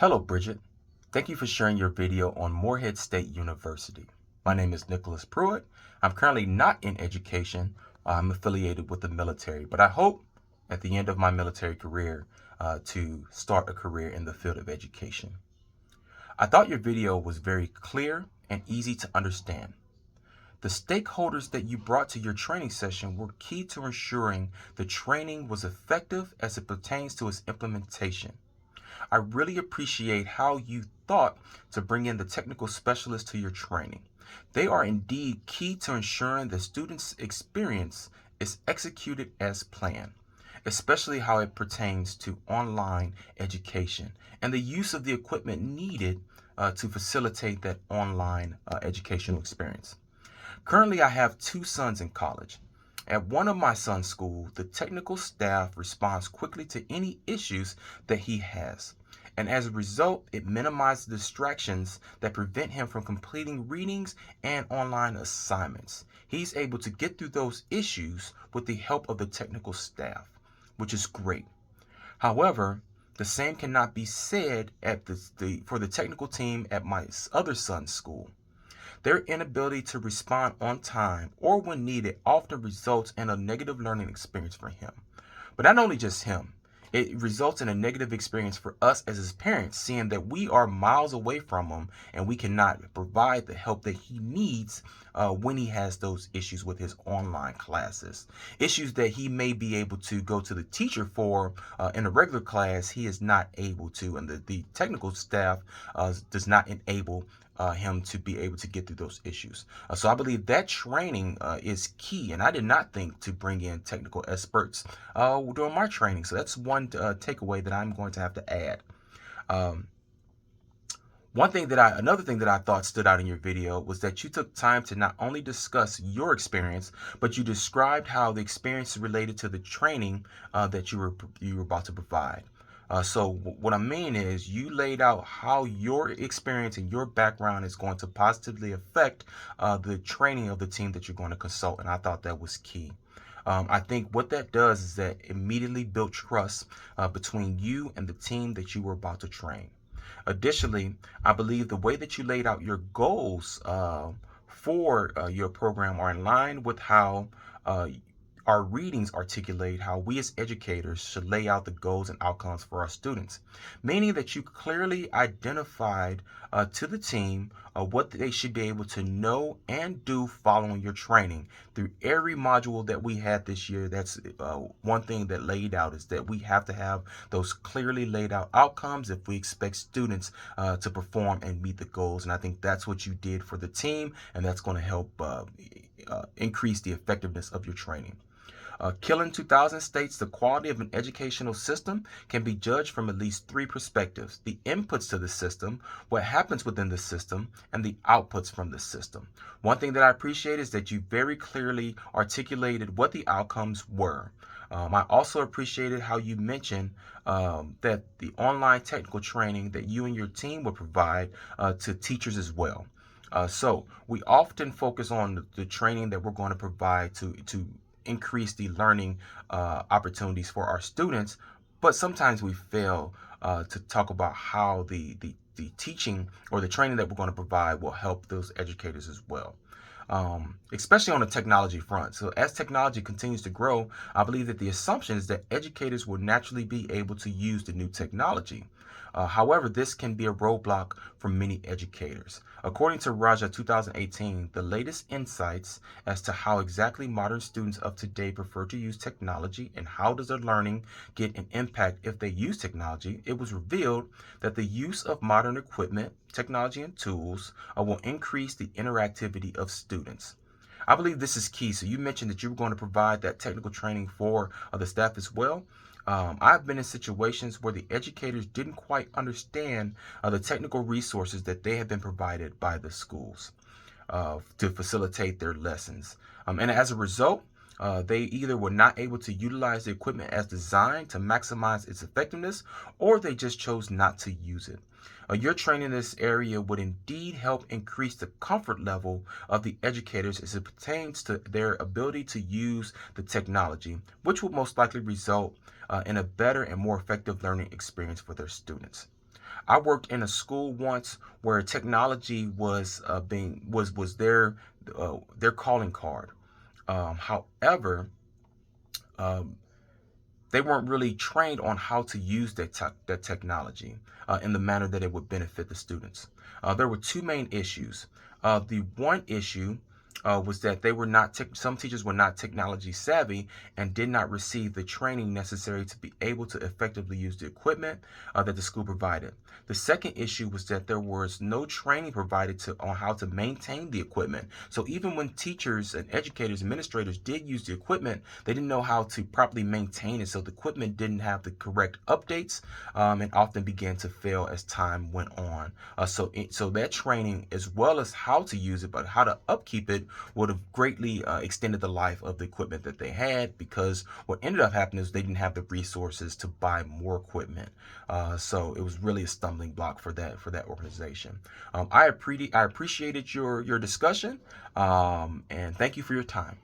Hello, Bridget. Thank you for sharing your video on Morehead State University. My name is Nicholas Pruitt. I'm currently not in education. I'm affiliated with the military, but I hope at the end of my military career to start a career in the field of education. I thought your video was very clear and easy to understand. The stakeholders that you brought to your training session were key to ensuring the training was effective as it pertains to its implementation. I really appreciate how you thought to bring in the technical specialists to your training. They are indeed key to ensuring the student's experience is executed as planned, especially how it pertains to online education and the use of the equipment needed to facilitate that online educational experience. Currently, I have two sons in college. At one of my son's schools, the technical staff responds quickly to any issues that he has. And as a result, it minimizes distractions that prevent him from completing readings and online assignments. He's able to get through those issues with the help of the technical staff, which is great. However, the same cannot be said for the technical team at my other son's school. Their inability to respond on time or when needed often results in a negative learning experience for him. But not only just him, it results in a negative experience for us as his parents, seeing that we are miles away from him and we cannot provide the help that he needs when he has those issues with his online classes. Issues that he may be able to go to the teacher for in a regular class, he is not able to, and the technical staff does not enable him to be able to get through those issues. So I believe that training is key, and I did not think to bring in technical experts during my training. So that's one takeaway that I'm going to have to add. Um, Another thing that I thought stood out in your video was that you took time to not only discuss your experience, but you described how the experience related to the training that you were about to provide. So what I mean is you laid out how your experience and your background is going to positively affect the training of the team that you're going to consult. And I thought that was key. I think what that does is that immediately build trust between you and the team that you were about to train. Additionally, I believe the way that you laid out your goals for your program are in line with how uh, our readings articulate how we as educators should lay out the goals and outcomes for our students, meaning that you clearly identified to the team what they should be able to know and do following your training. Through every module that we had this year, that's one thing that laid out is that we have to have those clearly laid out outcomes if we expect students to perform and meet the goals. And I think that's what you did for the team, and that's going to help increase the effectiveness of your training. Killen 2000 states the quality of an educational system can be judged from at least three perspectives: the inputs to the system, what happens within the system, and the outputs from the system. One thing that I appreciate is that you very clearly articulated what the outcomes were. I also appreciated how you mentioned that the online technical training that you and your team would provide to teachers as well. So we often focus on the training that we're going to provide to increase the learning opportunities for our students, but sometimes we fail to talk about how the teaching or the training that we're going to provide will help those educators as well. Especially on the technology front. So as technology continues to grow, I believe that the assumption is that educators will naturally be able to use the new technology. However, this can be a roadblock for many educators. According to Raja 2018, the latest insights as to how exactly modern students of today prefer to use technology and how does their learning get an impact if they use technology, it was revealed that the use of modern equipment, technology, and tools will increase the interactivity of students. I believe this is key. So you mentioned that you were going to provide that technical training for the staff as well. I've been in situations where the educators didn't quite understand the technical resources that they have been provided by the schools to facilitate their lessons. And as a result, they either were not able to utilize the equipment as designed to maximize its effectiveness, or they just chose not to use it. Your training in this area would indeed help increase the comfort level of the educators as it pertains to their ability to use the technology, which will most likely result in a better and more effective learning experience for their students. I worked in a school once where technology was being was their calling card. However, um, they weren't really trained on how to use that technology in the manner that it would benefit the students. There were two main issues. The one issue was that they were not some teachers were not technology savvy and did not receive the training necessary to be able to effectively use the equipment that the school provided. The second issue was that there was no training provided on how to maintain the equipment. So even when teachers and educators, administrators did use the equipment, they didn't know how to properly maintain it. So the equipment didn't have the correct updates and often began to fail as time went on. So that training, as well as how to use it, but how to upkeep it, would have greatly extended the life of the equipment that they had, because what ended up happening is they didn't have the resources to buy more equipment. So it was really a stumbling block for that organization. I appreciated your discussion, and thank you for your time.